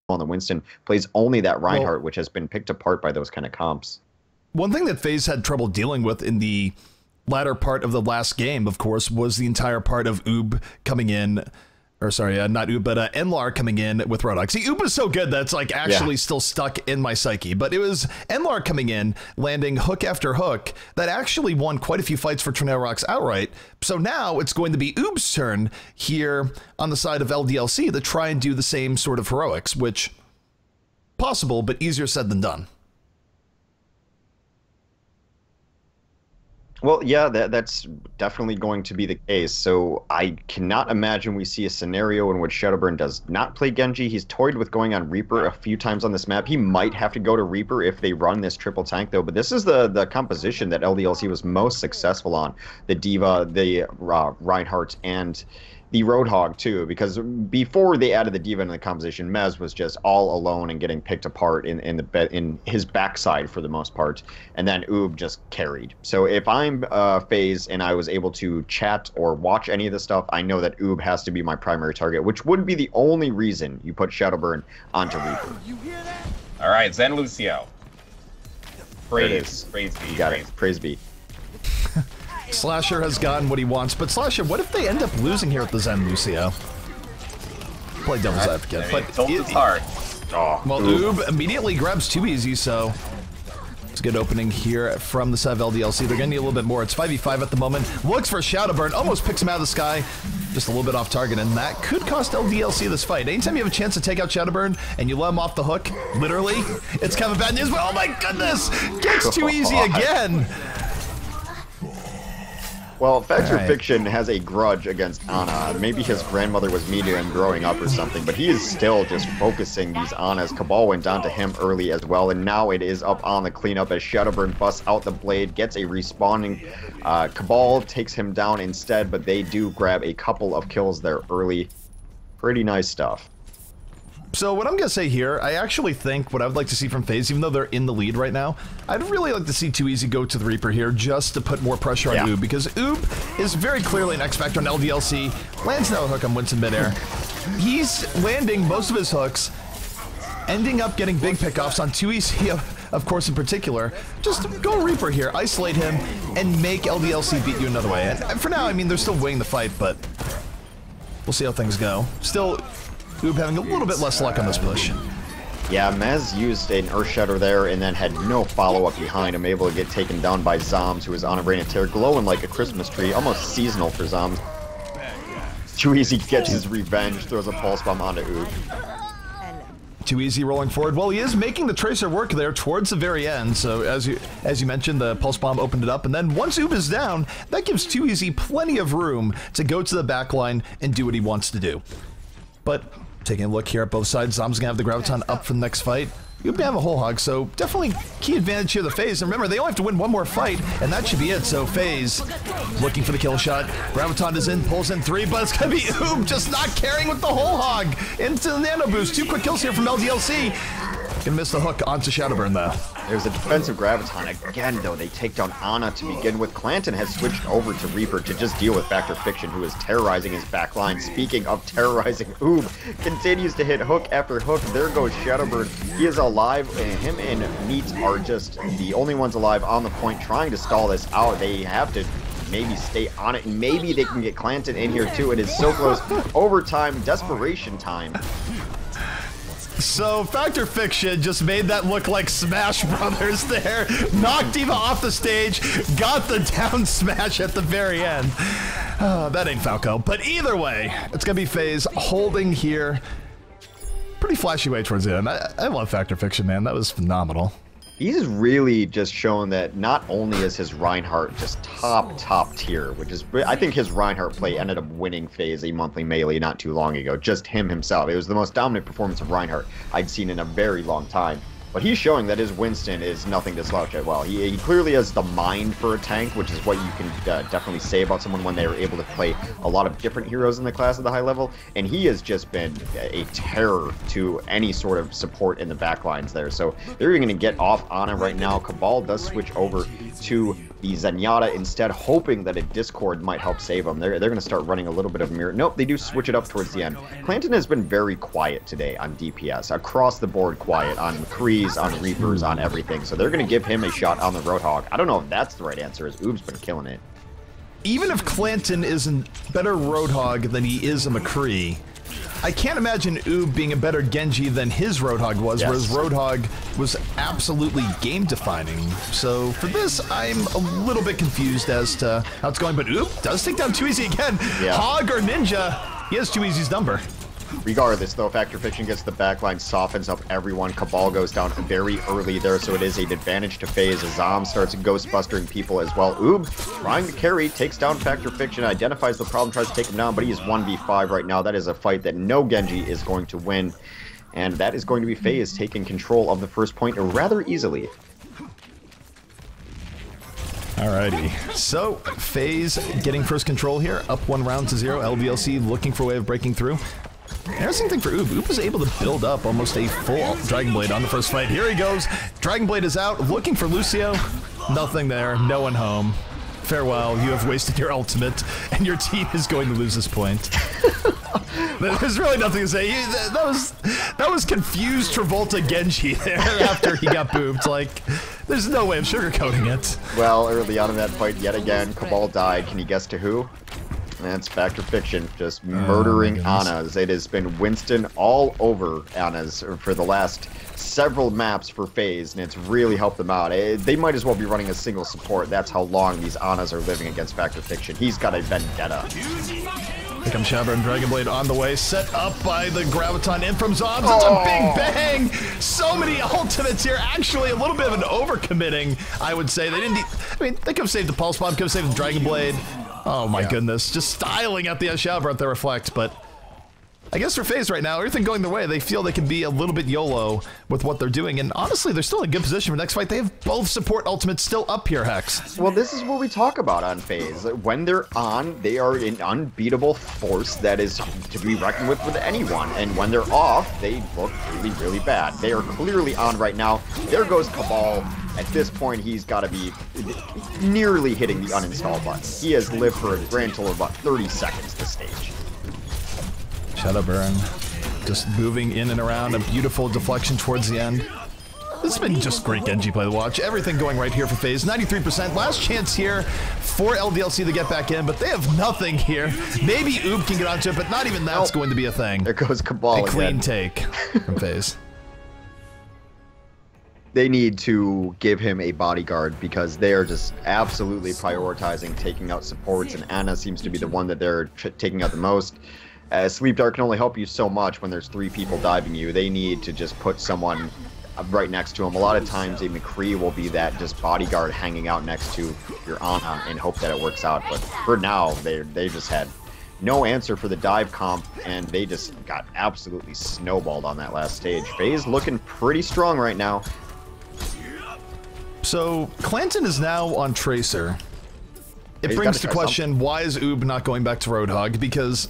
on the Winston, plays only that Reinhardt, which has been picked apart by those kind of comps. One thing that FaZe had trouble dealing with in the latter part of the last game, of course, was the entire part of Oob coming in, or sorry, not Oob, but Enlar coming in with Roadhog. See, Oob was so good that it's like actually still stuck in my psyche, but it was Enlar coming in, landing hook after hook, that actually won quite a few fights for Tornado Rocks outright. So now it's going to be Oob's turn here on the side of LDLC to try and do the same sort of heroics, which possible, but easier said than done. Well, yeah, that's definitely going to be the case. So I cannot imagine we see a scenario in which Shadowburn does not play Genji. He's toyed with going on Reaper a few times on this map. He might have to go to Reaper if they run this triple tank, though. But this is the composition that LDLC was most successful on. The D.Va, the Reinhardt, and the Roadhog, too, because before they added the D.Va into the composition, Mez was just all alone and getting picked apart in his backside for the most part, and then Oob just carried. So if I'm FaZe and I was able to chat or watch any of this stuff, I know that Oob has to be my primary target, which would be the only reason you put Shadowburn onto Reaper. All right, Zen Lucio. Praise be. You got it. Praise be. Slasher has gotten what he wants, but Slasher, what if they end up losing here at the Zen Lucio? Play devil's advocate, but it's hard. Well, Oob immediately grabs 2 easy, so it's a good opening here from the side of LDLC. They're gonna need a little bit more. It's 5v5 at the moment. Looks for Shadowburn, almost picks him out of the sky, just a little bit off target, and that could cost LDLC this fight. Anytime you have a chance to take out Shadowburn and you let him off the hook, literally, it's kind of bad news. But oh my goodness, gets 2 easy again. Well, Factor Fiction has a grudge against Ana. Maybe his grandmother was mean to him growing up or something, but he is still just focusing these Anas. Cabal went down to him early as well, and now it is up on the cleanup as Shadowburn busts out the blade, gets a respawning. Cabal takes him down instead, but they do grab a couple of kills there early. Pretty nice stuff. So what I'm going to say here, I actually think what I would like to see from FaZe, even though they're in the lead right now, I'd really like to see 2easy go to the Reaper here just to put more pressure on Oob, because Oob is very clearly an X factor on LDLC, lands no hook on Winston midair. He's landing most of his hooks, ending up getting big pickoffs on 2easy, of course, in particular. Just go Reaper here, isolate him, and make LDLC beat you another way. And for now, I mean, they're still winning the fight, but we'll see how things go. Still, Oob having a little bit less luck on this push. Yeah, Mez used an Earth Shatter there and then had no follow-up behind him, able to get taken down by Zombs, who was on a Rain of Terror, glowing like a Christmas tree, almost seasonal for Zombs. 2easy gets his revenge, throws a Pulse Bomb onto Oob. 2easy rolling forward. Well, he is making the Tracer work there towards the very end, so as you mentioned, the Pulse Bomb opened it up, and then once Oob is down, that gives 2easy plenty of room to go to the backline and do what he wants to do. But taking a look here at both sides, Zom's gonna have the Graviton up for the next fight. You'll have a whole hog, so definitely key advantage here the FaZe. And remember, they only have to win one more fight, and that should be it. So FaZe looking for the kill shot. Graviton is in, pulls in 3, but it's gonna be Oob just not caring with the whole hog into the nano boost. 2 quick kills here from LDLC. Gonna miss the hook onto Shadowburn though. There's a defensive Graviton. Again, though, they take down Ana to begin with. Clanton has switched over to Reaper to just deal with Factor Fiction, who is terrorizing his back line. Speaking of terrorizing, Oob continues to hit hook after hook. There goes Shadowburn. He is alive, and him and Meat are just the only ones alive on the point trying to stall this out. They have to maybe stay on it, and maybe they can get Clanton in here too. It is so close. Overtime, desperation time. So Factor Fiction just made that look like Smash Brothers there. Knocked D.Va off the stage, got the down smash at the very end. Oh, that ain't Falco. But either way, it's going to be FaZe holding here. Pretty flashy way towards the end. I love Factor Fiction, man. That was phenomenal. He's really just shown that not only is his Reinhardt just top tier, which is, I think his Reinhardt play ended up winning FaZe a monthly melee not too long ago. Just him himself. It was the most dominant performance of Reinhardt I'd seen in a very long time. But he's showing that his Winston is nothing to slouch at. Well, he clearly has the mind for a tank, which is what you can definitely say about someone when they are able to play a lot of different heroes in the class at the high level. And he has just been a terror to any sort of support in the backlines there. So they're even going to get off Ana right now. Cabal does switch over to the Zenyatta instead, hoping that a Discord might help save them. They're going to start running a little bit of mirror. Nope, they do switch it up towards the end. Clanton has been very quiet today on DPS. Across the board quiet on McCree's, on Reapers, on everything. So they're going to give him a shot on the Roadhog. I don't know if that's the right answer, as Oob's been killing it. Even if Clanton is a better Roadhog than he is a McCree, I can't imagine Oob being a better Genji than his Roadhog was, yes. Whereas Roadhog was absolutely game-defining. So for this, I'm a little bit confused as to how it's going, but Oob does take down 2easy again. Yeah. Hog or Ninja, he has 2easy's number. Regardless, though, Factor Fiction gets the backline, softens up everyone. Cabal goes down very early there, so it is an advantage to FaZe. Azam starts ghostbustering people as well. Oob, trying to carry, takes down Factor Fiction, identifies the problem, tries to take him down, but he is 1v5 right now. That is a fight that no Genji is going to win, and that is going to be FaZe taking control of the first point rather easily. Alrighty, so FaZe getting first control here, up 1 round to 0. LDLC looking for a way of breaking through. Interesting thing for Oob. Oob was able to build up almost a full Dragon Blade on the first fight. Here he goes. Dragon Blade is out, looking for Lucio. Nothing there, no one home. Farewell, you have wasted your ultimate, and your team is going to lose this point. There's really nothing to say. That was confused Travolta Genji there after he got booped. Like, there's no way of sugarcoating it. Well, early on in that fight, yet again, Cabal died. Can you guess to who? That's Factor Fiction, just murdering Anas. It has been Winston all over Anas for the last several maps for FaZe, and it's really helped them out. They might as well be running a single support. That's how long these Anas are living against Factor Fiction. He's got a vendetta. Here comes Shabba and Dragon Blade on the way, set up by the Graviton in from Zombs. It's a big bang! So many ultimates here. Actually, a little bit of an overcommitting, I would say. They didn't. I mean, they could have saved the Pulse Bomb, could have saved the Dragon Blade. Oh my goodness, just styling at the Shabba at the Reflect, but I guess for FaZe right now, everything going their way, they feel they can be a little bit YOLO with what they're doing, and honestly, they're still in a good position for next fight. They have both support ultimates still up here, Hex. Well, this is what we talk about on FaZe. When they're on, they are an unbeatable force that is to be reckoned with anyone, and when they're off, they look really, really bad. They are clearly on right now. There goes Cabal. At this point, he's got to be nearly hitting the uninstall button. He has lived for a grand total of about 30 seconds this stage. Shadowburn just moving in and around, a beautiful deflection towards the end. This has been just great Genji play to watch. Everything going right here for FaZe. 93%. Last chance here for LDLC to get back in, but they have nothing here. Maybe Oob can get onto it, but not even that's going to be a thing. There goes Cabal A clean take from FaZe. They need to give him a bodyguard because they are just absolutely prioritizing taking out supports, and Ana seems to be the one that they're taking out the most. Sleep Dart can only help you so much when there's 3 people diving you. They need to just put someone right next to him. A lot of times a McCree will be that just bodyguard hanging out next to your Ana and hope that it works out. But for now, they just had no answer for the dive comp, and they just got absolutely snowballed on that last stage. FaZe looking pretty strong right now. So, Clanton is now on Tracer. It brings to question, why is Oob not going back to Roadhog? Because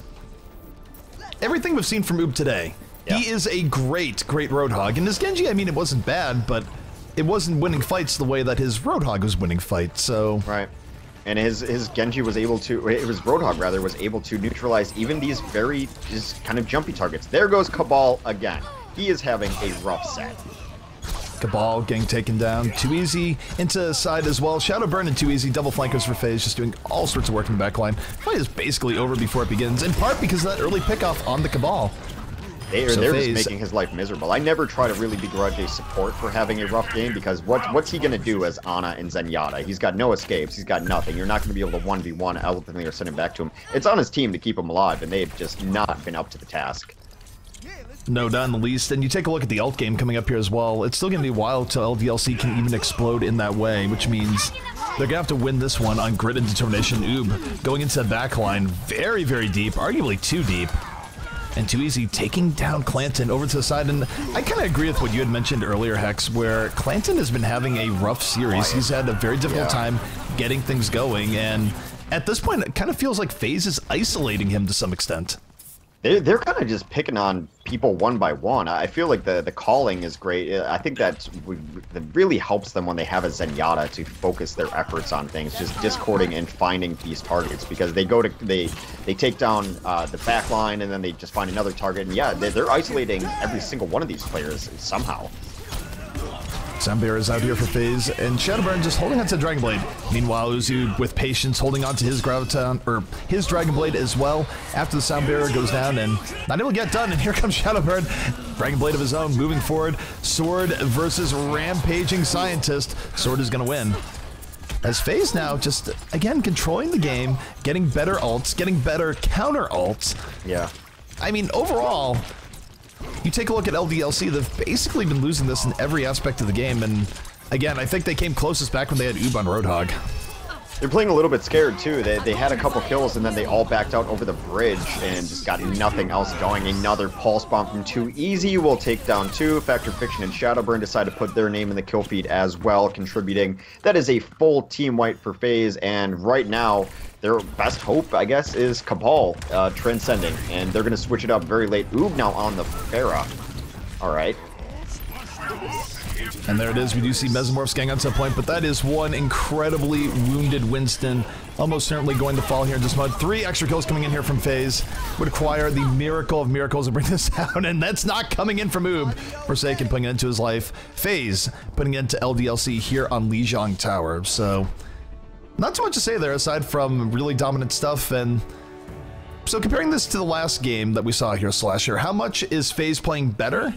everything we've seen from Oob today, he is a great Roadhog. And his Genji, I mean, it wasn't bad, but it wasn't winning fights the way that his Roadhog was winning fights, so... Right. And his Genji was able to, it was Roadhog rather, was able to neutralize even these very just kind of jumpy targets. There goes Cabal again. He is having a rough set. Cabal getting taken down. 2easy into side as well. Shadowburn and 2easy, double flankers for FaZe, just doing all sorts of work in the backline. Fight is basically over before it begins, in part because of that early pickoff on the Cabal. They're just making his life miserable. I never try to really begrudge a support for having a rough game, because what's he going to do as Ana and Zenyatta? He's got no escapes. He's got nothing. You're not going to be able to 1v1 ultimately or send him back to him. It's on his team to keep him alive, and they've just not been up to the task. No, not in the least. And you take a look at the ult game coming up here as well. It's still going to be a while till LDLC can even explode in that way, which means they're going to have to win this one on grit and determination. Oob going into the back line very, very deep, arguably too deep. And Too Easy taking down Clanton over to the side. And I kind of agree with what you had mentioned earlier, Hex, where Clanton has been having a rough series. He's had a very difficult time getting things going. And at this point, it kind of feels like FaZe is isolating him to some extent. They're kind of just picking on people one by one. I feel like the calling is great. I think that really helps them when they have a Zenyatta to focus their efforts on things, just discording and finding these targets, because they take down the back line and then they just find another target. And yeah, they're isolating every single one of these players somehow. Sambear is out here for FaZe, and Shadowburn just holding on to Dragon Blade. Meanwhile, Uzu with patience holding on to his Graviton, or his Dragon Blade as well. After the Soundbearer goes down and not able to get done, and here comes Shadowburn. Dragon Blade of his own, moving forward. Sword versus Rampaging Scientist. Sword is going to win. As FaZe now just, again, controlling the game, getting better ults, getting better counter ults. Yeah. I mean, overall, you take a look at LDLC, they've basically been losing this in every aspect of the game, and again, I think they came closest back when they had Oob on Roadhog. They're playing a little bit scared too. They had a couple kills and then they all backed out over the bridge and just got nothing else going. Another pulse bomb from Too Easy will take down 2. Factor Fiction and Shadowburn decide to put their name in the kill feed as well, contributing. That is a full team wipe for FaZe, and right now their best hope, I guess, is Cabal transcending, and they're going to switch it up very late. Oob now on the Pharah. All right. And there it is. We do see Mesomorphs getting on to the point, but that is one incredibly wounded Winston. Almost certainly going to fall here in just a moment. 3 extra kills coming in here from FaZe. Would require the miracle of miracles to bring this down, and that's not coming in from Oob. Forsaken putting it into his life. FaZe putting it into LDLC here on Lijiang Tower. So, not too much to say there aside from really dominant stuff. And so comparing this to the last game that we saw here, Slasher, how much is FaZe playing better,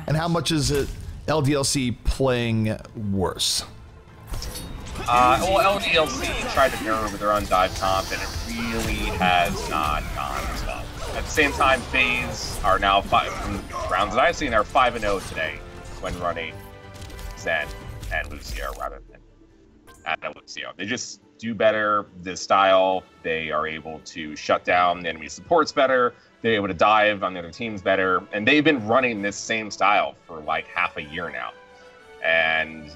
and how much is it LDLC playing worse? Well, LDLC tried to mirror with their own dive comp, and it really has not gone as well. At the same time, FaZe are now, from rounds that I've seen, are 5-0 today when running Zen and Lucio rather than Lucio. They just do better this style. They are able to shut down the enemy supports better. They're able to dive on the other teams better, and they've been running this same style for like half a year now. And,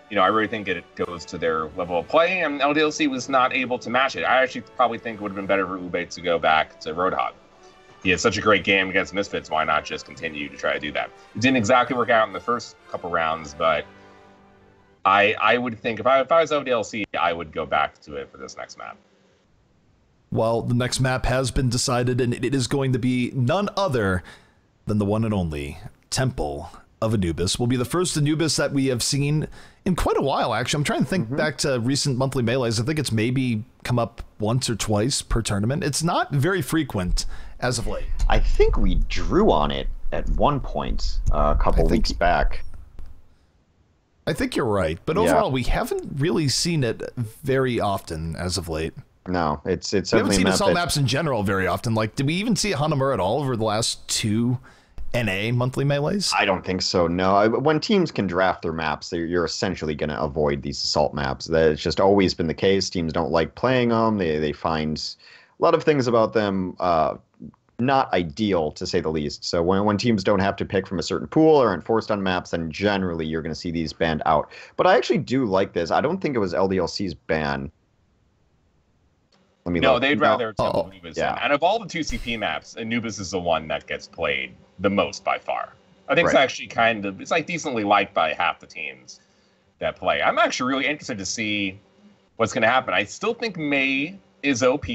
you know, I really think it goes to their level of play, and LDLC was not able to match it. I actually probably think it would have been better for Ube to go back to Roadhog. He had such a great game against Misfits, why not just continue to try to do that? It didn't exactly work out in the first couple rounds, but I would think if I was LDLC, I would go back to it for this next map. Well, the next map has been decided, and it is going to be none other than the one and only Temple of Anubis. Will be the first Anubis that we have seen in quite a while, actually. I'm trying to think back to recent monthly melees. I think it's maybe come up once or twice per tournament. It's not very frequent as of late. I think we drew on it at one point a couple weeks back. I think you're right, but overall, we haven't really seen it very often as of late. No, it's we haven't seen assault maps in general very often. Like, did we even see Hanamura at all over the last 2 NA monthly melees? I don't think so, no. When teams can draft their maps, you're essentially going to avoid these assault maps. That's just always been the case. Teams don't like playing them. They find a lot of things about them not ideal, to say the least. So when teams don't have to pick from a certain pool or aren't forced on maps, then generally you're going to see these banned out. But I actually do like this. I don't think it was LDLC's ban. No, they'd rather Temple of Anubis. Yeah. And of all the 2CP maps, Anubis is the one that gets played the most by far. I think it's actually it's like decently liked by half the teams that play. I'm actually really interested to see what's going to happen. I still think Mei is OP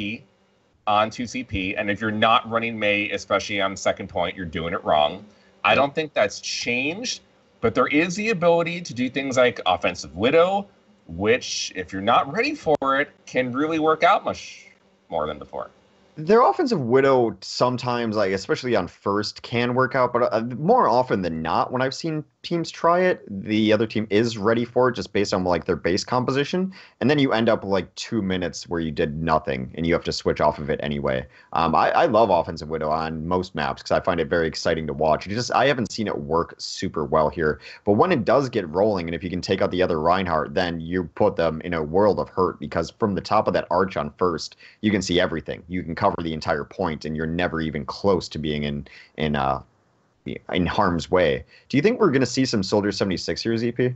on 2CP, and if you're not running Mei, especially on second point, you're doing it wrong. I don't think that's changed, but there is the ability to do things like Offensive Widow, which, if you're not ready for it, can really work out much more than before. Their Offensive Widow sometimes, like especially on first, can work out, but more often than not, when I've seen teams try it, the other team is ready for it just based on like their base composition, and then you end up with like 2 minutes where you did nothing and you have to switch off of it anyway. I love Offensive Widow on most maps because I find it very exciting to watch. I haven't seen it work super well here, but when it does get rolling, and if you can take out the other Reinhardt, then you put them in a world of hurt because from the top of that arch on first, you can see everything. You can cover the entire point, and you're never even close to being in harm's way. Do you think we're going to see some Soldier 76 here, ZP?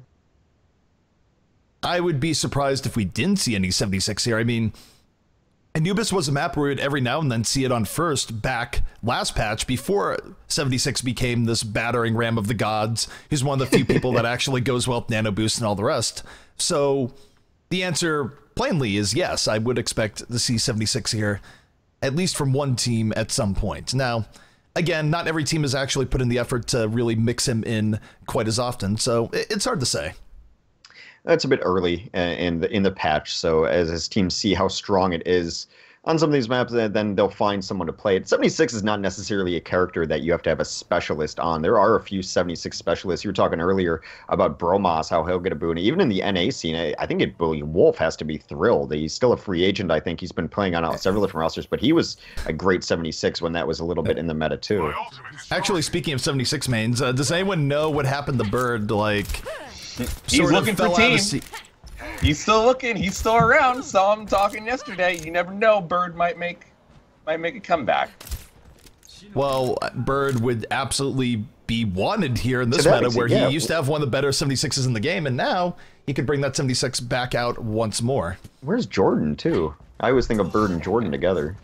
I would be surprised if we didn't see any 76 here. I mean, Anubis was a map where we'd every now and then see it on first back last patch before 76 became this battering ram of the gods. He's one of the few people that actually goes well with nano boost and all the rest. So the answer plainly is yes, I would expect to see 76 here, at least from one team at some point. Now, again, not every team has actually put in the effort to really mix him in quite as often, so it's hard to say. That's a bit early in the patch, so as his teams see how strong it is on some of these maps, then they'll find someone to play it. 76 is not necessarily a character that you have to have a specialist on. There are a few 76 specialists. You were talking earlier about Bromas, how he'll get a boon. Even in the NA scene, I think Wolf has to be thrilled. He's still a free agent, I think. He's been playing on several different rosters, but he was a great 76 when that was a little bit in the meta, too. Actually, speaking of 76 mains, does anyone know what happened to Bird? Like, he's looking for teams. He's still looking. He's still around. Saw him talking yesterday. You never know. Bird might make a comeback. Well, Bird would absolutely be wanted here in this meta, where he used to have one of the better 76s in the game, and now he could bring that 76 back out once more. Where's Jordan, too? I always think of Bird and Jordan together.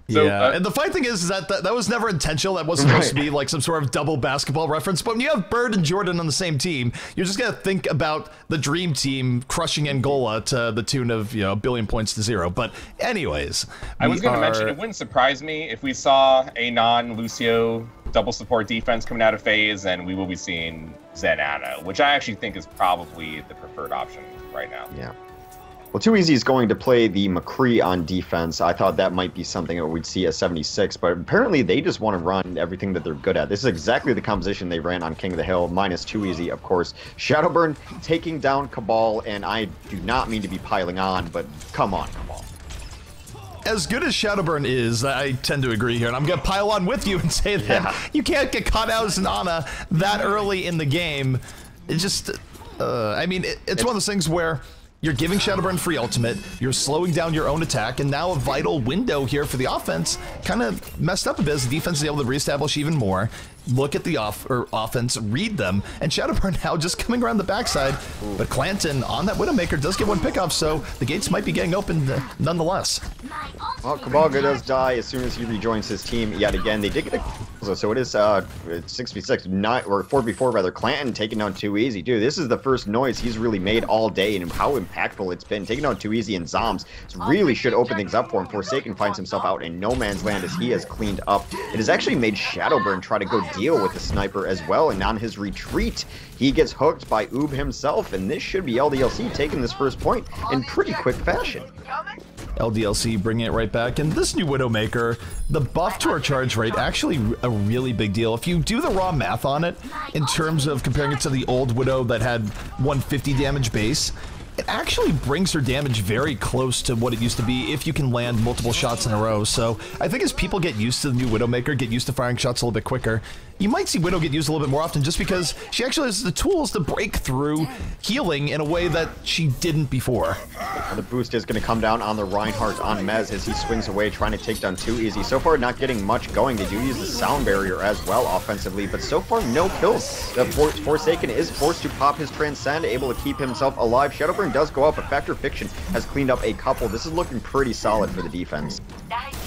So, yeah, and the funny thing is that that was never intentional. That wasn't supposed to be like some sort of double basketball reference. But when you have Bird and Jordan on the same team, you're just gonna think about the dream team crushing Angola to the tune of 1 billion points to 0. But anyways, I was gonna mention it wouldn't surprise me if we saw a non-Lucio double support defense coming out of FaZe, and we will be seeing Zen Ana, which I actually think is probably the preferred option right now. Yeah. Well, Too Easy is going to play the McCree on defense. I thought that might be something that we'd see at 76, but apparently they just want to run everything that they're good at. This is exactly the composition they ran on King of the Hill, minus Too Easy, of course. Shadowburn taking down Cabal, and I do not mean to be piling on, but come on, Cabal. As good as Shadowburn is, I tend to agree here, and I'm going to pile on with you and say that you can't get caught out as an Ana that early in the game. It just, I mean, it's one of those things where you're giving Shadowburn free ultimate, you're slowing down your own attack, and now a vital window here for the offense kind of messed up a bit as the defense is able to reestablish even more. Look at the offense, read them, and Shadowburn now just coming around the backside. But Clanton on that Widowmaker does get one pickoff, so the gates might be getting opened nonetheless. Well, Cabalga does die as soon as he rejoins his team yet again. They did get a so it is 6v6, or 4v4 rather. Clanton taking down Too Easy. Dude, this is the first noise he's really made all day, and how impactful it's been. Taking down Too Easy and Zombs really should open things up for him. Forsaken finds himself out in no man's land as he has cleaned up. It has actually made Shadowburn try to go deal with the sniper as well, and on his retreat, he gets hooked by Oob himself, and this should be LDLC taking this first point in pretty quick fashion. LDLC bringing it right back, and this new Widowmaker, the buff to our charge rate, actually a really big deal. If you do the raw math on it, in terms of comparing it to the old Widow that had 150 damage base, it actually brings her damage very close to what it used to be if you can land multiple shots in a row. So I think as people get used to the new Widowmaker, get used to firing shots a little bit quicker, you might see Widow get used a little bit more often just because she actually has the tools to break through healing in a way that she didn't before. The boost is going to come down on the Reinhardt on Mez as he swings away trying to take down Too Easy. So far not getting much going. They do use the sound barrier as well offensively, but so far no kills. The Forsaken is forced to pop his Transcend, able to keep himself alive. Shadowburn does go up, but Factor Fiction has cleaned up a couple. This is looking pretty solid for the defense.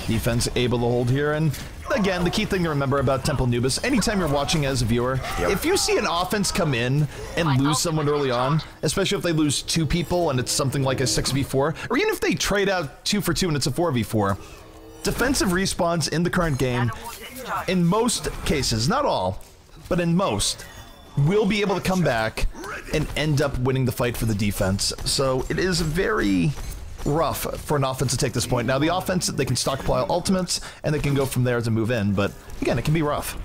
Defense able to hold here, and again, the key thing to remember about Temple Anubis, anytime you're watching as a viewer, if you see an offense come in and lose someone early on, especially if they lose 2 people and it's something like a 6v4, or even if they trade out 2 for 2 and it's a 4v4, defensive respawns in the current game, in most cases, not all, but in most, will be able to come back and end up winning the fight for the defense. So it is very rough for an offense to take this point. Now the offense, they can stockpile ultimates and they can go from there to move in, but again, it can be rough.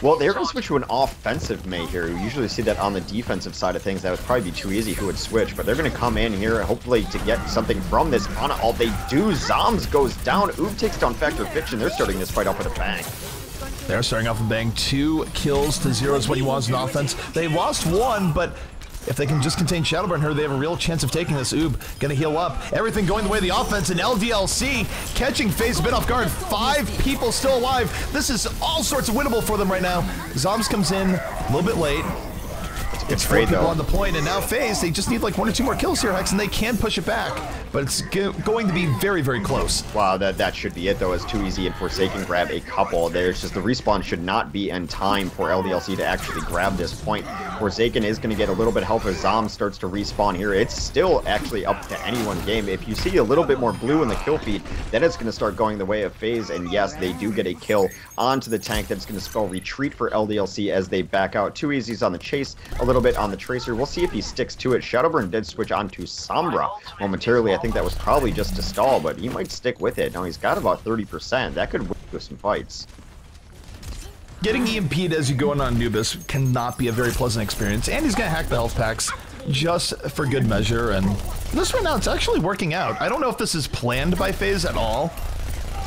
Well, they're going to switch to an offensive Mei here. You usually see that on the defensive side of things. That would probably be too easy who would switch, but they're going to come in here hopefully to get something from this. On all they do, Zombs goes down. Oob takes down Factor Fiction. They're starting this fight off with a bang. They're starting off with a bang. 2 kills to 0 is what he wants in offense. They lost 1, but if they can just contain Shadowburn here, they have a real chance of taking this. Oob gonna heal up. Everything going the way of the offense, and LDLC catching FaZe a bit off guard. 5 people still alive. This is all sorts of winnable for them right now. Zombs comes in a little bit late. It's 4 people on the point, and now FaZe, they just need like 1 or 2 more kills here, Hex, and they can push it back. But it's going to be very, very close. Wow, that should be it, though, as Too Easy and Forsaken grab a couple. There's just the respawn should not be in time for LDLC to actually grab this point. Forsaken is going to get a little bit of help as Zom starts to respawn here. It's still actually up to anyone's game. If you see a little bit more blue in the kill feed, then it's going to start going the way of FaZe, and yes, they do get a kill onto the tank. That's going to spell retreat for LDLC as they back out. Too Easy's on the chase, a little bit on the Tracer. We'll see if he sticks to it. Shadowburn did switch onto Sombra momentarily. I think that was probably just to stall, but he might stick with it. Now he's got about 30%. That could win with some fights. Getting EMP'd as you go in on Anubis cannot be a very pleasant experience, and he's going to hack the health packs just for good measure, and this right now, it's actually working out. I don't know if this is planned by FaZe at all.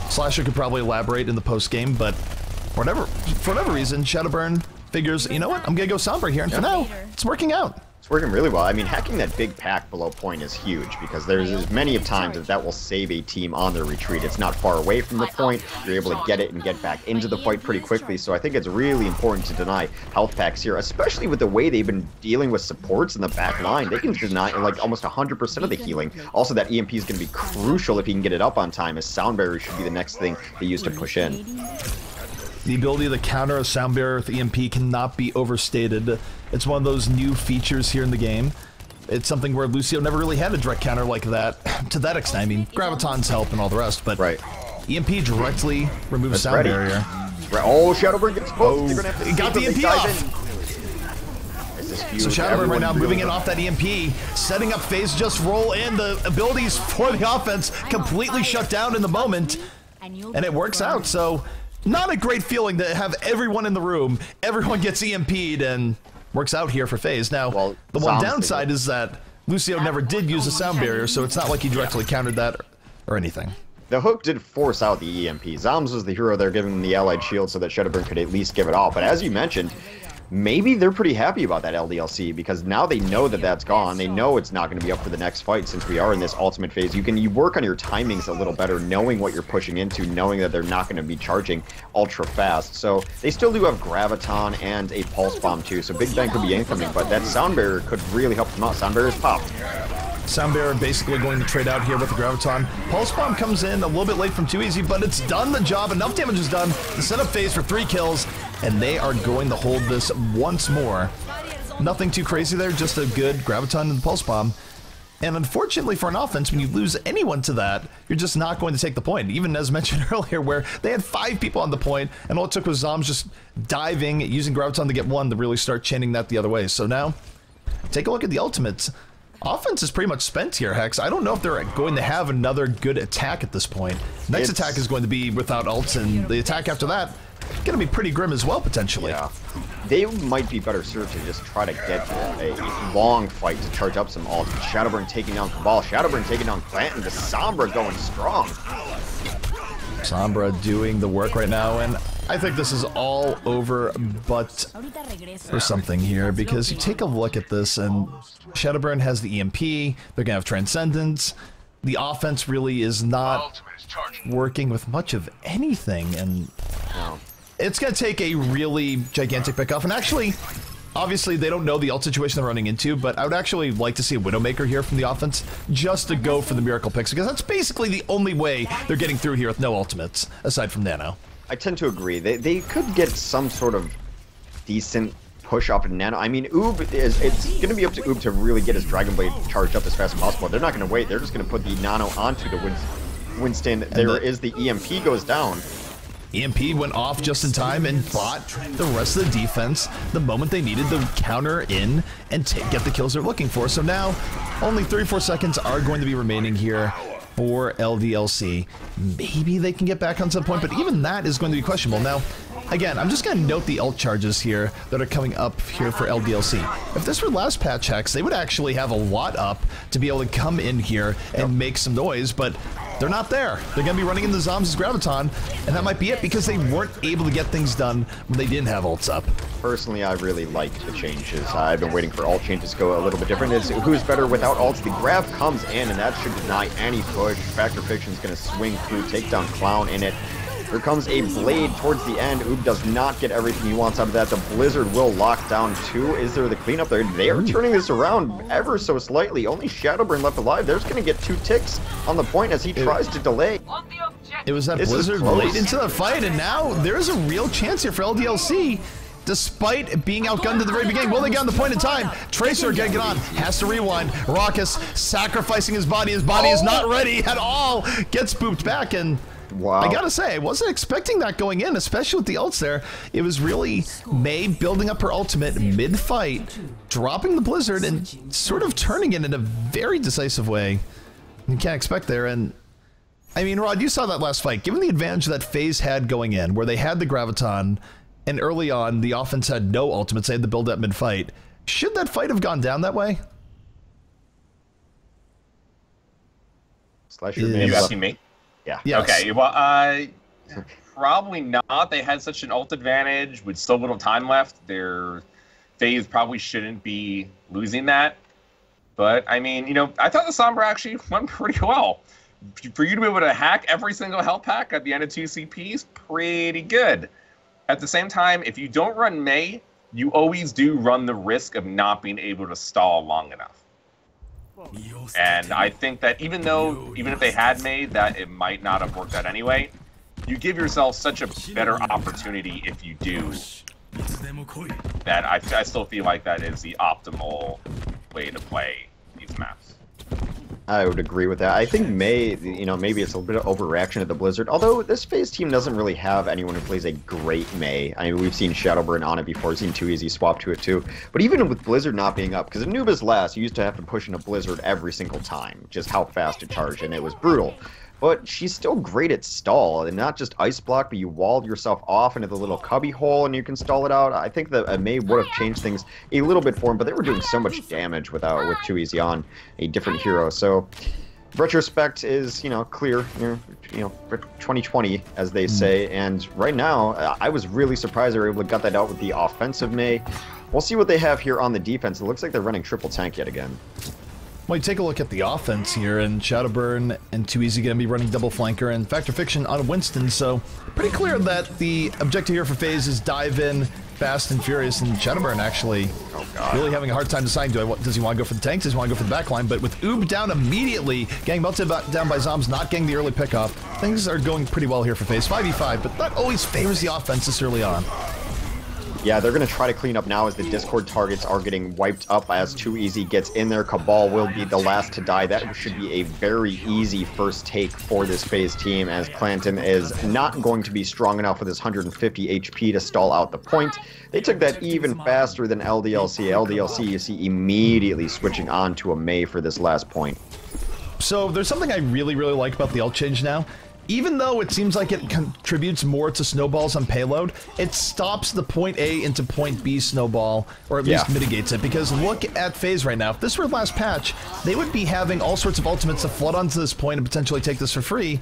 Slasher could probably elaborate in the post-game, but for whatever reason, Shadowburn figures, you know what, I'm going to go Sombra here, and for now, it's working out. It's working really well. I mean, hacking that big pack below point is huge because there's many of times that will save a team on their retreat. It's not far away from the point. You're able to get it and get back into the fight pretty quickly. So I think it's really important to deny health packs here, especially with the way they've been dealing with supports in the back line. They can deny like almost 100% of the healing. Also, that EMP is going to be crucial if he can get it up on time, as Sound Barrier should be the next thing they use to push in. The ability to counter a Sound Barrier with EMP cannot be overstated. It's one of those new features here in the game. It's something where Lucio never really had a direct counter like that, to that extent. I mean, Graviton's help and all the rest, but right. EMP directly removes Sound Barrier. Oh, Shadowburn gets both. He got the EMP off! So Shadowburn right now moving in off that EMP, setting up FaZe, just roll in. The abilities for the offense completely shut down in the moment, and it works out, so not a great feeling to have everyone in the room, everyone gets EMP'd, and works out here for FaZe. Now, the one downside is that Lucio never did use a Sound Barrier, so it's not like he directly countered that or anything. The hook did force out the EMP. Zoms was the hero there, giving him the allied shield so that Shadowburn could at least give it off. But as you mentioned, maybe they're pretty happy about that LDLC because now they know that that's gone. They know it's not going to be up for the next fight since we are in this ultimate phase. You work on your timings a little better, knowing what you're pushing into, knowing that they're not going to be charging ultra fast. So they still do have Graviton and a Pulse Bomb too, so Big Bang could be incoming, but that Sound Barrier could really help them out. Sound Barrier's popped. Sound Barrier basically going to trade out here with the Graviton. Pulse Bomb comes in a little bit late from Too Easy, but it's done the job. Enough damage is done to set up FaZe for 3 kills, and they are going to hold this once more. Nothing too crazy there, just a good Graviton and the Pulse Bomb. And unfortunately for an offense, when you lose anyone to that, you're just not going to take the point. Even as mentioned earlier, where they had 5 people on the point, and all it took was Zoms just diving, using Graviton to get 1 to really start chaining that the other way. So now, take a look at the ultimates. Offense is pretty much spent here, Hex. I don't know if they're going to have another good attack at this point. Next attack is going to be without ults, and the attack after that going to be pretty grim as well, potentially. Yeah. They might be better served to just try to get a long fight to charge up some ults. Shadowburn taking down Cabal, Shadowburn taking down Clanton, the Sombra going strong. Sombra doing the work right now, and I think this is all over but for something here, because you take a look at this, and Shadowburn has the EMP, they're gonna have Transcendence, the offense really is not working with much of anything, and it's gonna take a really gigantic pickoff, and actually, obviously they don't know the ult situation they're running into, but I would actually like to see a Widowmaker here from the offense, just to go for the miracle picks, because that's basically the only way they're getting through here with no ultimates, aside from Nano. I tend to agree. They could get some sort of decent push up in Nano. I mean, it's going to be up to Oob to really get his Dragon Blade charged up as fast as possible. They're not going to wait. They're just going to put the Nano onto the Winston. There is the EMP goes down. EMP went off just in time and bought the rest of the defense the moment they needed to counter in and get the kills they're looking for. So now, only 34 seconds are going to be remaining here for LDLC. Maybe they can get back on some point, but even that is going to be questionable. Now, Again, I'm just going to note the ult charges here that are coming up here for LDLC. If this were last patch Hex, they would actually have a lot up to be able to come in here and make some noise, but they're not there. They're going to be running into Zoms' Graviton, and that might be it because they weren't able to get things done when they didn't have ults up. Personally, I really like the changes. I've been waiting for ult changes to go a little bit different. It's who's better without ults. The Grav comes in, and that should deny any push. Factor Fiction's going to swing through, take down Clown in it. Here comes a Blade towards the end. Oob does not get everything he wants out of that. The Blizzard will lock down too. Is there the cleanup there? They are turning this around ever so slightly. Only Shadowburn left alive. There's going to get 2 ticks on the point as he tries to delay. It was that Blizzard late into the fight, and now there's a real chance here for LDLC. Despite being outgunned at the very beginning, will they get on the point in time? Tracer getting it on, has to rewind. Raucus sacrificing his body. His body is not ready at all. Gets booped back, and wow. I gotta say, I wasn't expecting that going in, especially with the ults there. It was really Mei building up her ultimate mid-fight, dropping the Blizzard, and sort of turning it in a very decisive way. You can't expect there, and I mean, Rod, you saw that last fight. Given the advantage that FaZe had going in, where they had the Graviton, and early on, the offense had no ultimates, they had to build up mid-fight. Should that fight have gone down that way? Are you asking me? Yeah. Yes. Okay, well, probably not. They had such an ult advantage with so little time left. Their FaZe probably shouldn't be losing that. But, I mean, you know, I thought the Sombra actually went pretty well. For you to be able to hack every single health pack at the end of 2 CPs, pretty good. At the same time, if you don't run Mei, you always do run the risk of not being able to stall long enough. And I think that even if they had made that, it might not have worked out anyway. You give yourself such a better opportunity if you do. That I still feel like that is the optimal way to play these maps. I would agree with that. I think Mei, you know, maybe it's a little bit of overreaction at the Blizzard. Although this FaZe team doesn't really have anyone who plays a great Mei. I mean, we've seen Shadowburn on it before. We've seen 2easy swap to it too. But even with Blizzard not being up, because Anubis last, you used to have to push in a Blizzard every single time, just how fast it charged, and it was brutal. But she's still great at stall, and not just ice block, but you walled yourself off into the little cubby hole and you can stall it out. I think that Mei would have changed things a little bit for him, but they were doing so much damage with 2easy on a different hero. So retrospect is, you know, clear, you know, 2020 as they say. And right now, I was really surprised they were able to gut that out with the offensive Mei. We'll see what they have here on the defense. It looks like they're running triple tank yet again. Well, you take a look at the offense here, and Shadowburn and 2easy going to be running double flanker, and Factor Fiction on Winston, so pretty clear that the objective here for FaZe is dive in fast and furious, and Shadowburn actually really having a hard time deciding, does he want to go for the tanks, does he want to go for the backline, but with Oob down immediately, getting melted down by Zoms, not getting the early pickoff, things are going pretty well here for FaZe. 5v5, but that always favors the offense this early on. Yeah, they're going to try to clean up now as the Discord targets are getting wiped up as 2easy gets in there. Cabal will be the last to die. That should be a very easy first take for this FaZe team, as Clanton is not going to be strong enough with his 150 HP to stall out the point. They took that even faster than LDLC. LDLC, you see, immediately switching on to a Mei for this last point. So there's something I really like about the ult change now. Even though it seems like it contributes more to snowballs on payload, it stops the point A into point B snowball, or at least mitigates it, because look at FaZe right now. If this were last patch, they would be having all sorts of ultimates to flood onto this point and potentially take this for free.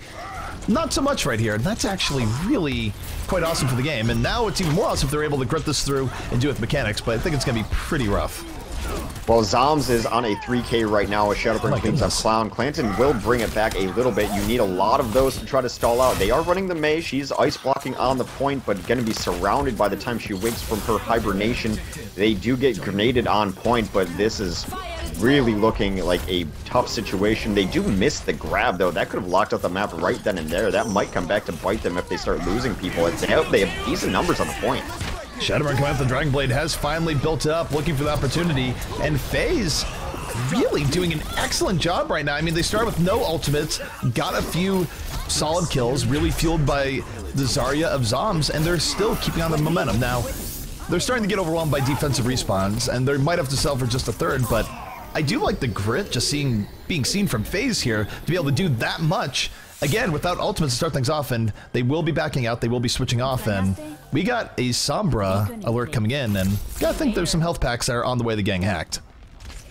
Not so much right here. That's actually really quite awesome for the game, and now it's even more awesome if they're able to grit this through and do it with mechanics, but I think it's going to be pretty rough. Well, Zoms is on a 3K right now as Shadowburn cleans up Clown. Clanton will bring it back a little bit. You need a lot of those to try to stall out. They are running the Mei. She's ice blocking on the point, but going to be surrounded by the time she wakes from her hibernation. They do get grenaded on point, but this is really looking like a tough situation. They do miss the grab, though. That could have locked out the map right then and there. That might come back to bite them if they start losing people. They have decent numbers on the point. Shadowburn coming out the Dragon Blade has finally built it up, looking for the opportunity, and FaZe really doing an excellent job right now. I mean, they started with no ultimates, got a few solid kills, really fueled by the Zarya of Zoms, and they're still keeping on the momentum. Now, they're starting to get overwhelmed by defensive respawns, and they might have to sell for just a third, but I do like the grit just being seen from FaZe here to be able to do that much again, without ultimates to start things off, and they will be backing out, they will be switching off, and we got a Sombra alert coming in, and gotta think there's some health packs that are on the way the gang hacked.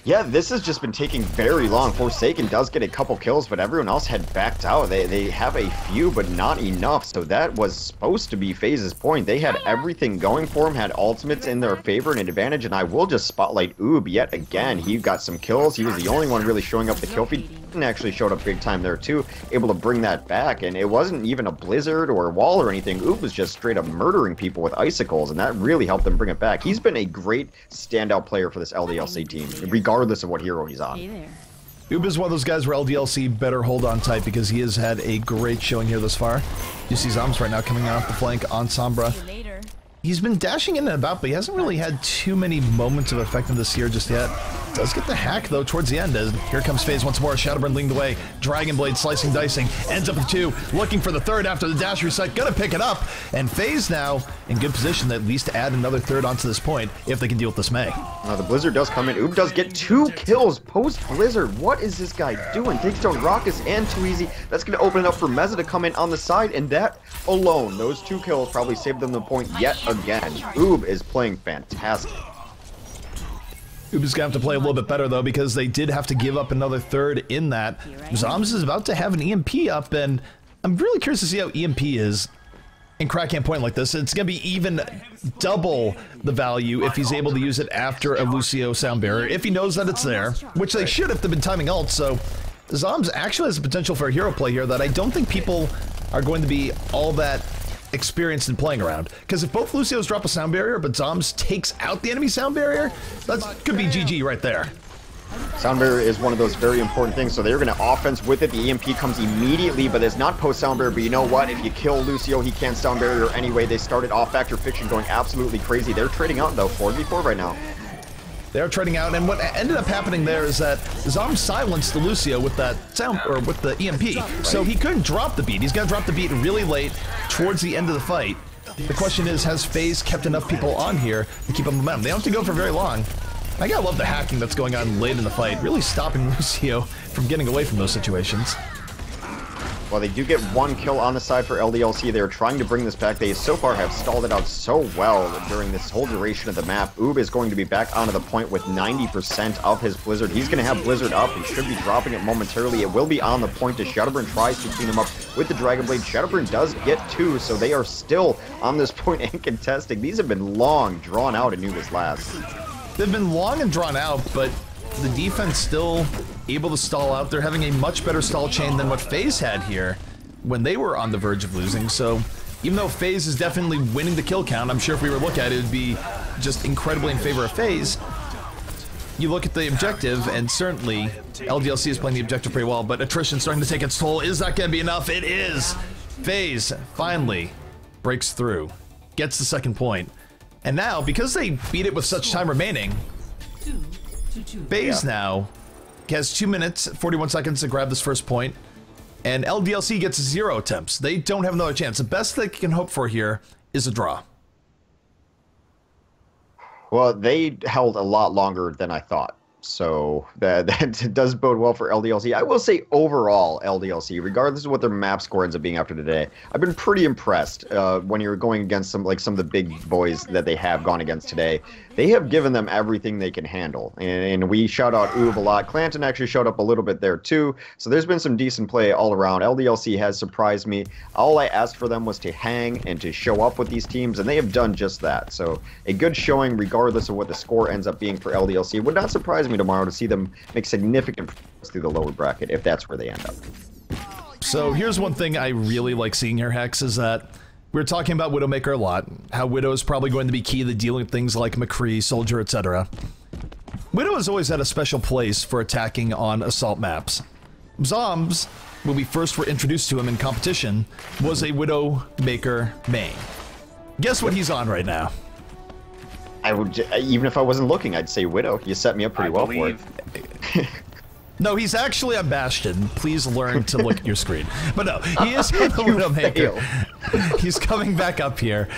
Yeah, this has just been taking very long. Forsaken does get a couple kills, but everyone else had backed out. They have a few, but not enough. So that was supposed to be FaZe's point. They had everything going for him, had ultimates in their favor and an advantage, and I will just spotlight Oob yet again. He got some kills. He was the only one really showing up the kill feed. And actually showed up big time there too, able to bring that back, and it wasn't even a blizzard or a wall or anything. Oob was just straight up murdering people with icicles, and that really helped them bring it back. He's been a great standout player for this LDLC team, regardless of what hero he's on. Oob is one of those guys where LDLC better hold on tight because he has had a great showing here thus far. You see Zombs right now coming off the flank on Sombra. He's been dashing in and about, but he hasn't really had too many moments of effectiveness here just yet. Does get the hack, though, towards the end, as here comes FaZe once more. Shadowburn leading the way. Dragon Blade slicing, dicing. Ends up with 2. Looking for the 3rd after the dash reset. Gonna pick it up. And FaZe now in good position to at least add another 3rd onto this point if they can deal with this Mei. The Blizzard does come in. Oob does get 2 kills post-Blizzard. What is this guy doing? Takes down Raucous and Too Easy. That's going to open it up for Meza to come in on the side, and that alone, those 2 kills, probably saved them the point yet again. Oob is playing fantastic. Oob is going to have to play a little bit better, though, because they did have to give up another 3rd in that. Zombs is about to have an EMP up, and I'm really curious to see how EMP is in Crackhand Point like this. It's going to be even double the value if he's able to use it after a Lucio sound barrier, if he knows that it's there, which they should if they've been timing ult. So Zombs actually has the potential for a hero play here that I don't think people are going to be all that experienced in playing around. Because if both Lucios drop a sound barrier, but Zombs takes out the enemy sound barrier, that could be GG right there. Sound barrier is one of those very important things, so they're going to offense with it. The EMP comes immediately, but it's not post sound barrier. But you know what? If you kill Lucio, he can't sound barrier anyway. They started off Factor Fiction going absolutely crazy. They're trading out, though, 4v4 right now. They're trading out, and what ended up happening there is that Zom silenced the Lucio with that sound, or with the EMP, right. So he couldn't drop the beat. He's gonna drop the beat really late towards the end of the fight. The question is, has FaZe kept enough people on here to keep up momentum? They don't have to go for very long. I gotta love the hacking that's going on late in the fight, really stopping Lucio from getting away from those situations. Well, they do get 1 kill on the side for LDLC. They're trying to bring this back. They so far have stalled it out so well during this whole duration of the map. Oob is going to be back onto the point with 90% of his Blizzard. He's going to have Blizzard up. He should be dropping it momentarily. It will be on the point as Shadowburn tries to clean him up with the Dragon Blade. Shadowburn does get 2, so they are still on this point and contesting. These have been long, drawn out Anubis last. They've been long and drawn out, but the defense still able to stall out. They're having a much better stall chain than what FaZe had here when they were on the verge of losing. So even though FaZe is definitely winning the kill count, I'm sure if we were to look at it, it would be just incredibly in favor of FaZe. You look at the objective, and certainly LDLC is playing the objective pretty well, but attrition starting to take its toll. Is that going to be enough? It is. FaZe finally breaks through, gets the 2nd point. And now, because they beat it with such time remaining, FaZe now has 2 minutes, 41 seconds to grab this 1st point, and LDLC gets 0 attempts. They don't have another chance. The best they can hope for here is a draw. Well, they held a lot longer than I thought, so that does bode well for LDLC. I will say overall, LDLC, regardless of what their map score ends up being after today, I've been pretty impressed when you're going against some of the big boys that they have gone against today. They have given them everything they can handle, and we shout out Oob a lot. Clanton actually showed up a little bit there too, so there's been some decent play all around. LDLC has surprised me. All I asked for them was to hang and to show up with these teams, and they have done just that. So a good showing regardless of what the score ends up being for LDLC. It would not surprise me tomorrow to see them make significant progress through the lower bracket if that's where they end up. So here's one thing I really like seeing here, Hex, is that we were talking about Widowmaker a lot, how Widow is probably going to be key to dealing with things like McCree, Soldier, etc. Widow has always had a special place for attacking on assault maps. Zombs, when we first were introduced to him in competition, was a Widowmaker main. Guess what he's on right now? I would, even if I wasn't looking, I'd say Widow. You set me up pretty well for it. No, he's actually on Bastion. Please learn to look at your screen. But no, he is the Widowmaker. He's coming back up here.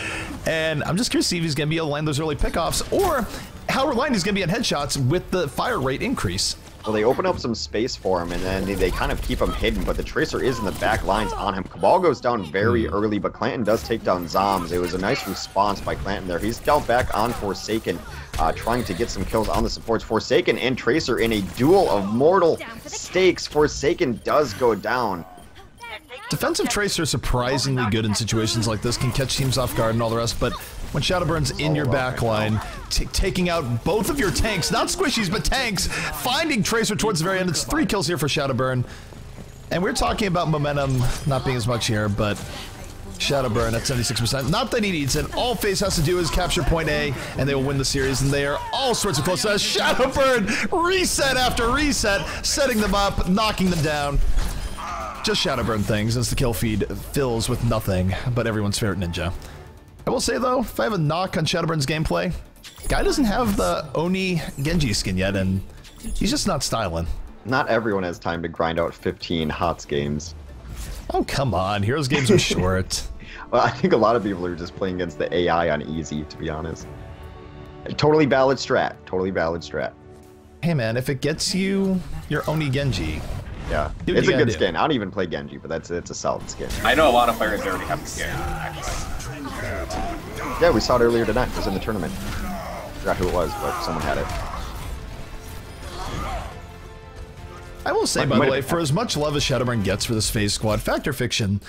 And I'm just curious to see if he's going to be able to land those early pickoffs, or how reliant he's going to be on headshots with the fire rate increase. Well, they open up some space for him, and then they kind of keep him hidden, but the Tracer is in the back lines on him. Cabal goes down very early, but Clanton does take down Zombs. It was a nice response by Clanton there. He's down back on Forsaken, trying to get some kills on the supports. Forsaken and Tracer in a duel of mortal stakes. Forsaken does go down. Defensive Tracer is surprisingly good in situations like this, can catch teams off guard and all the rest, but when Shadowburn's in your backline, taking out both of your tanks, not squishies, but tanks, finding Tracer towards the very end, it's 3 kills here for Shadowburn. And we're talking about momentum not being as much here, but Shadowburn at 76%. Not that he needs it. All FaZe has to do is capture point A, and they will win the series, and they are all sorts of close. Shadowburn, reset after reset, setting them up, knocking them down. Just Shadowburn things as the kill feed fills with nothing but everyone's favorite ninja. I will say though, if I have a knock on Shadowburn's gameplay, guy doesn't have the Oni Genji skin yet, and he's just not styling. Not everyone has time to grind out 15 HOTS games. Oh, come on. Heroes games are short. Well, I think a lot of people are just playing against the AI on easy, to be honest. Totally valid strat. Totally valid strat. Hey man, if it gets you your Oni Genji, yeah, it's a good skin. I don't even play Genji, but it's a solid skin. I know a lot of players already have the skin, actually. Yeah, we saw it earlier tonight. It was in the tournament. I forgot who it was, but someone had it. I will say, by the way, for as much love as Shadowburn gets for this FaZe squad, Factor Fiction,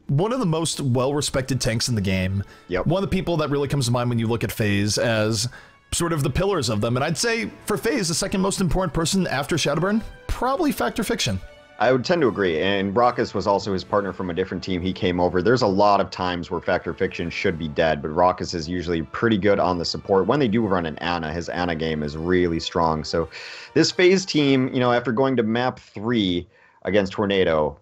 one of the most well-respected tanks in the game. Yep. One of the people that really comes to mind when you look at FaZe as sort of the pillars of them. And I'd say, for FaZe, the second most important person after Shadowburn, probably Factor Fiction. I would tend to agree, and Raucus was also his partner from a different team. He came over. There's a lot of times where Factor Fiction should be dead, but Raucus is usually pretty good on the support. When they do run an Ana, his Ana game is really strong. So this FaZe team, you know, after going to map 3 against Tornado,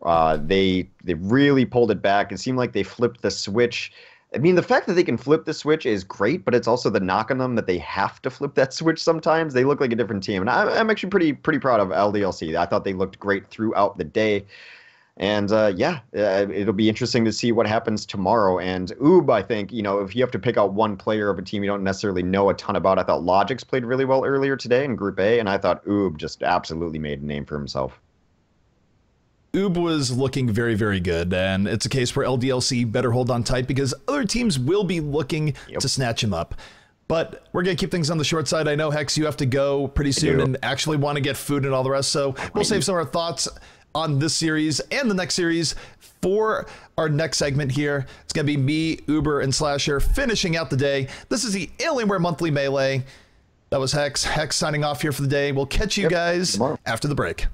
they really pulled it back. It seemed like they flipped the switch. I mean, the fact that they can flip the switch is great, but it's also the knock on them that they have to flip that switch sometimes. They look like a different team, and I'm actually pretty proud of LDLC. I thought they looked great throughout the day. And it'll be interesting to see what happens tomorrow. And Oob, I think, you know, if you have to pick out one player of a team you don't necessarily know a ton about, I thought Logix played really well earlier today in Group A, and I thought Oob just absolutely made a name for himself. Oob was looking very, very good, and it's a case where LDLC better hold on tight because other teams will be looking to snatch him up. But we're going to keep things on the short side. I know, Hex, you have to go pretty soon and actually want to get food and all the rest, so we'll save some of our thoughts on this series and the next series for our next segment here. It's going to be me, Uber, and Slasher finishing out the day. This is the Alienware Monthly Melee. That was Hex. Hex signing off here for the day. We'll catch you guys tomorrow after the break.